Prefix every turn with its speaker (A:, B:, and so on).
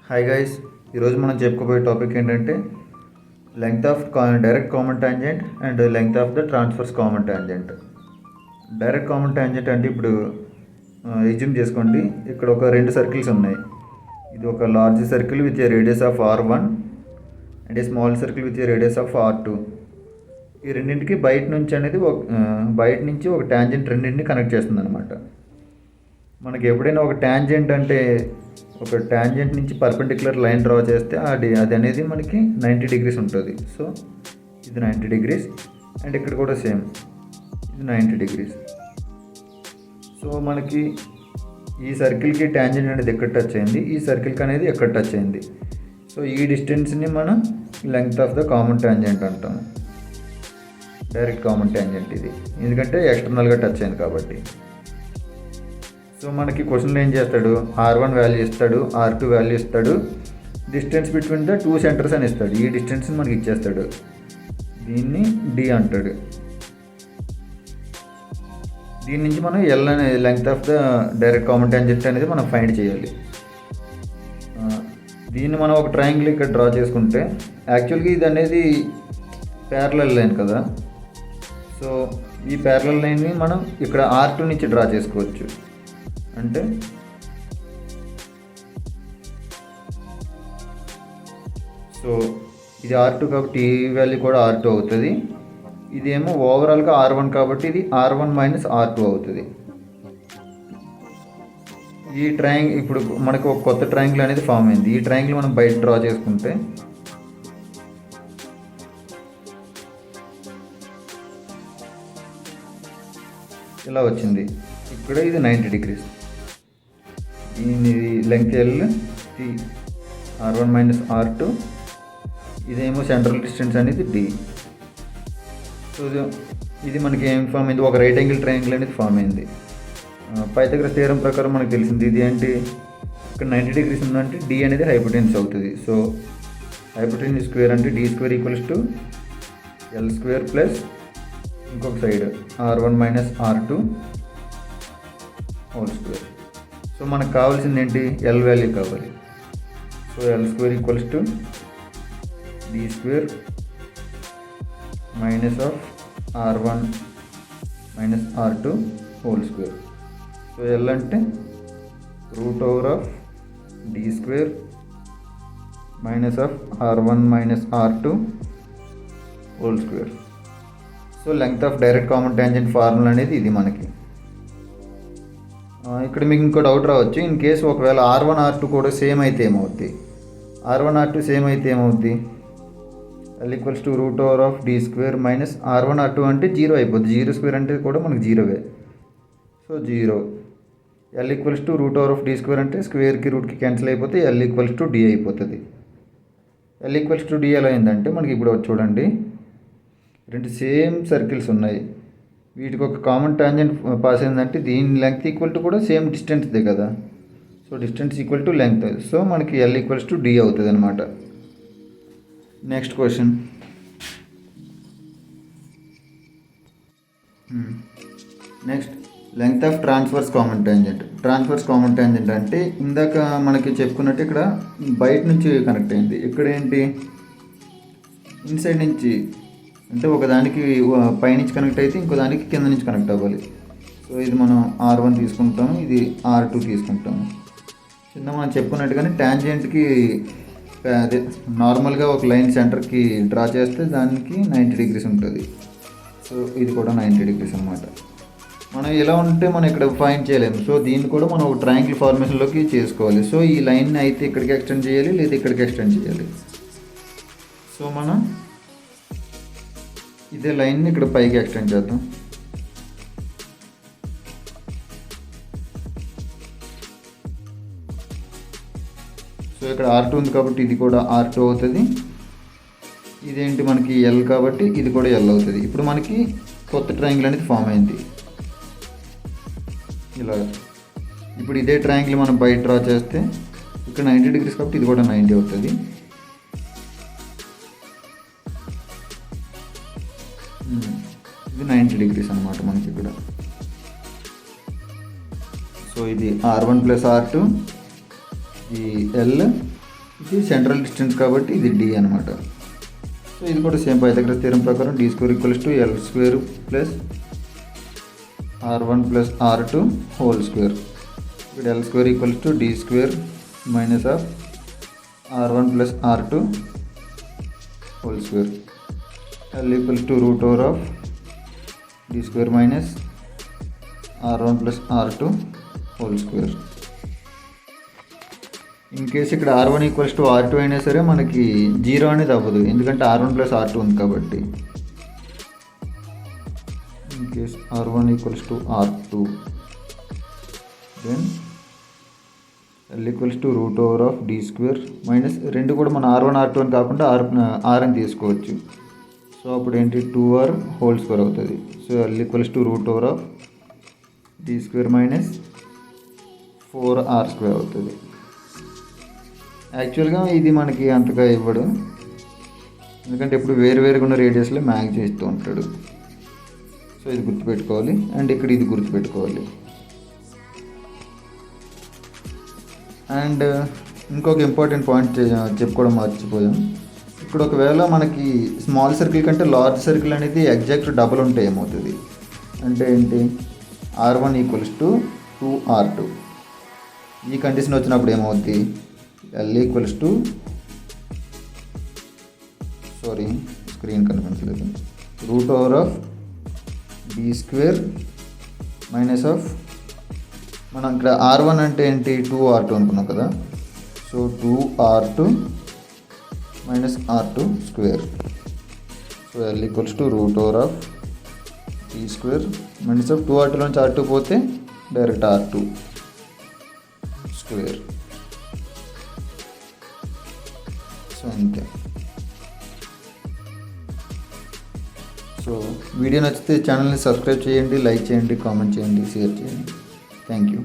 A: Hi guys, ఈరోజు మనం చెప్పుకోబోయే టాపిక్ ఏంటంటే length of direct common tangent and length of the transfers common tangent. Direct common tangent అంటే ఇప్పుడు ఎజ్యూమ్ చేసుకోండి, ఇక్కడ ఒక రెండు సర్కిల్స్ ఉన్నాయి. ఇది ఒక large circle with a radius of R1 and a small circle with a radius of R2. ఈ రెండింటికి బయట నుంచి ఒక టాంజెంట్ రెండింటిని కనెక్ట్ చేస్తుంది అనమాట. మనకి ఎప్పుడైనా ఒక టాంజెంట్ అంటే ఒక టాంజెంట్ నుంచి పర్పెండిక్యులర్ లైన్ డ్రా చేస్తే అది అనేది మనకి 90 డిగ్రీస్ ఉంటుంది. సో ఇది 90 డిగ్రీస్ అండ్ ఇక్కడ కూడా సేమ్ ఇది 90 డిగ్రీస్. సో మనకి ఈ సర్కిల్కి టాంజెంట్ అనేది ఎక్కడ టచ్ అయింది, ఈ సర్కిల్కి అనేది ఎక్కడ టచ్ అయింది. సో ఈ డిస్టెన్స్ని మనం length of the common tangent అంటాము. డైరెక్ట్ కామన్ టాంజెంట్ ఇది, ఎందుకంటే ఎక్స్టర్నల్గా టచ్ అయింది కాబట్టి. సో మనకి క్వశ్చన్లో ఏం చేస్తాడు, R1 వాల్యూ ఇస్తాడు, R2 వాల్యూ ఇస్తాడు, distance between the two centres అని ఇస్తాడు. ఈ డిస్టెన్స్ని మనకి ఇచ్చేస్తాడు, దీన్ని D అంటాడు. దీని నుంచి మనం L అనేది length of the direct common tangent అనేది మనం ఫైండ్ చేయాలి. దీన్ని మనం ఒక ట్రయాంగిల్ ఇక్కడ డ్రా చేసుకుంటే, యాక్చువల్గా ఇది అనేది ప్యారలల్ లైన్ కదా. సో ఈ ప్యారలల్ లైన్ని మనం ఇక్కడ R2 నుంచి డ్రా చేసుకోవచ్చు. అంటే సో ఇది R2 కాబట్టి ఈ వాల్యూ కూడా R2 అవుతుంది. ఇదేమో ఓవరాల్గా R1 కాబట్టి ఇది R1 మైనస్ R2 అవుతుంది. ఈ ట్రయాంగిల్ ఇప్పుడు మనకు ఒక కొత్త ట్రయాంగిల్ అనేది ఫామ్ అయింది. ఈ ట్రయాంగిల్ మనం బయట డ్రా చేసుకుంటే ఇలా వచ్చింది. ఇక్కడ ఇది 90 డిగ్రీస్. దీని length L, R1 minus R2, ఇదేమో సెంట్రల్ డిస్టెన్స్ అనేది D. సో ఇది మనకి ఏం ఫామ్ అయింది, ఒక రైట్ యాంగిల్ ట్రయాంగిల్ అనేది ఫామ్ అయింది. పైథాగరస్ థియరం ప్రకారం మనకు తెలిసింది ఇది ఏంటి, ఇక్కడ 90 డిగ్రీస్ ఉందంటే D అనేది హైపోటెన్యూస్ అవుతుంది. సో హైపోటెన్యూస్ స్క్వేర్ అంటే D square equals to L square plus ఇంకొక side R1 minus R2 whole square. So మనకు కావాల్సింది ఏంటి, L వాల్యూ కావాలి. So L square equals to D square minus of R1 minus R2 whole square. So L అంటే root over of D square minus of R1 minus R2 whole square. So length of direct common tangent formula అనేది ఇది మనకి. ఇక్కడ మీకు ఇంకో doubt రావచ్చు, in case ఒకవేళ R1 R2 కూడా సేమ్ అయితే ఏమవుద్ది, R1 R2 సేమ్ అయితే ఏమవుద్ది, L equals to root over of D square minus R1 R2 అంటే 0 అయిపోద్ది. 0 స్క్వేర్ అంటే కూడా మనకు 0వే. So 0. L equals to root over of D square అంటే స్క్వేర్కి రూట్కి క్యాన్సిల్ అయిపోతే L ఈక్వల్స్ టు D అయిపోతుంది. L ఈక్వల్స్ టు D ఎలా అయిందంటే మనకి ఇప్పుడు చూడండి, రెండు సేమ్ సర్కిల్స్ ఉన్నాయి, వీటికి ఒక కామన్ టాంజెంట్ పాస్ అయిందంటే దీని లెంగ్త్ ఈక్వల్ టు కూడా సేమ్ డిస్టెన్స్దే కదా. So distance equal to length. So మనకి L ఈక్వల్స్ టు D అవుతుంది అనమాట. Next question, next length of transverse common tangent. Transverse common tangent అంటే ఇందాక మనకి చెప్పుకున్నట్టు ఇక్కడ బయట నుంచి కనెక్ట్ అయింది, ఇక్కడ ఏంటి ఇన్సైడ్ నుంచి, అంటే ఒకదానికి పైనుంచి కనెక్ట్ అయితే ఇంకో దానికి కింద నుంచి కనెక్ట్ అవ్వాలి. సో ఇది మనం R1 తీసుకుంటాము, ఇది R2 తీసుకుంటాము. కింద మనం చెప్పుకున్నట్టుగానే టాంజెంట్కి అదే నార్మల్గా ఒక లైన్ సెంటర్కి డ్రా చేస్తే దానికి 90 డిగ్రీస్ ఉంటుంది. సో ఇది కూడా 90 డిగ్రీస్ అనమాట. మనం ఇలా ఉంటే మనం ఇక్కడ ఫైండ్ చేయలేము. సో దీన్ని కూడా మనం ఒక ట్రయాంగిల్ ఫార్మేషన్లోకి చేసుకోవాలి. సో ఈ లైన్ని అయితే ఇక్కడికి ఎక్స్టెండ్ చేయాలి, లేదా ఇక్కడికి ఎక్స్టెండ్ చేయాలి. సో మనం ఇదే లైన్ని ఇక్కడ పైకి ఎక్స్టెండ్ చేద్దాం. సో ఇక్కడ R2 ఉంది కాబట్టి ఇది కూడా R2 అవుతుంది. ఇదేంటి మనకి L కాబట్టి ఇది కూడా L అవుతుంది. ఇప్పుడు మనకి కొత్త ట్రయాంగిల్ అనేది ఫామ్ అయింది ఇలా. ఇప్పుడు ఇదే ట్రయాంగిల్ మనం బయట డ్రా చేస్తే ఇక్కడ 90 డిగ్రీస్ కాబట్టి ఇది కూడా 90 అవుతుంది. ఇది 90 డిగ్రీస్ అనమాట మనకి ఇక్కడ. సో ఇది R1 ప్లస్ R2, ఈ L ఇది సెంట్రల్ డిస్టెన్స్ కాబట్టి ఇది D అనమాట. సో ఇది కూడా సేమ్ పైథాగరస్ థియరం ప్రకారం d² = L² plus R1 plus R2 whole square. ఇక్కడ L² = d² minus of R1 plus R2 whole square. L = root over of d² minus R1 plus R2 whole square. In case ఇక్కడ R1 = R2 అయినా సరే మనకి 0 అనేది అవ్వదు, ఎందుకంటే R1 plus R2 ఉంది కాబట్టి. In case R1 = R2 then L = root over of d² minus రెండు కూడా మన R1 R2 అని కాకుండా R అని తీసుకోవచ్చు. సో అప్పుడు ఏంటి 2R హోల్ స్క్వేర్ అవుతుంది. So L = root over of d² minus 4R² అవుతుంది. యాక్చువల్గా ఇది మనకి అంతగా ఇవ్వడు, ఎందుకంటే ఇప్పుడు వేరుగా ఉన్న రేడియస్లో మ్యాగ్ చేస్తూ ఉంటాడు. సో ఇది గుర్తుపెట్టుకోవాలి, అండ్ ఇక్కడ ఇది గుర్తుపెట్టుకోవాలి. అండ్ ఇంకొక ఇంపార్టెంట్ పాయింట్ చెప్పుకోవడం మర్చిపోయాం. ఇక్కడ ఒకవేళ మనకి స్మాల్ సర్కిల్ కంటే లార్జ్ సర్కిల్ అనేది ఎగ్జాక్ట్ డబుల్ ఉంటే ఏమవుతుంది అంటే ఏంటి, R1 = 2R2. ఈ కండిషన్ వచ్చినప్పుడు ఏమవుద్ది, L = స్క్రీన్ కనిపించలేదు, route over of d² minus of మనం ఇక్కడ R1 అంటే ఏంటి 2R2 అనుకున్నాం కదా. So 2R2 minus R2 square. So L = root over of d² minus of 2R2 నుంచి R2 పోతే డైరెక్ట్ R2 స్క్వేర్. సో అంతే. సో వీడియో నచ్చితే ఛానల్ని సబ్స్క్రైబ్ చేయండి, లైక్ చేయండి, కామెంట్ చేయండి, షేర్ చేయండి. Thank you.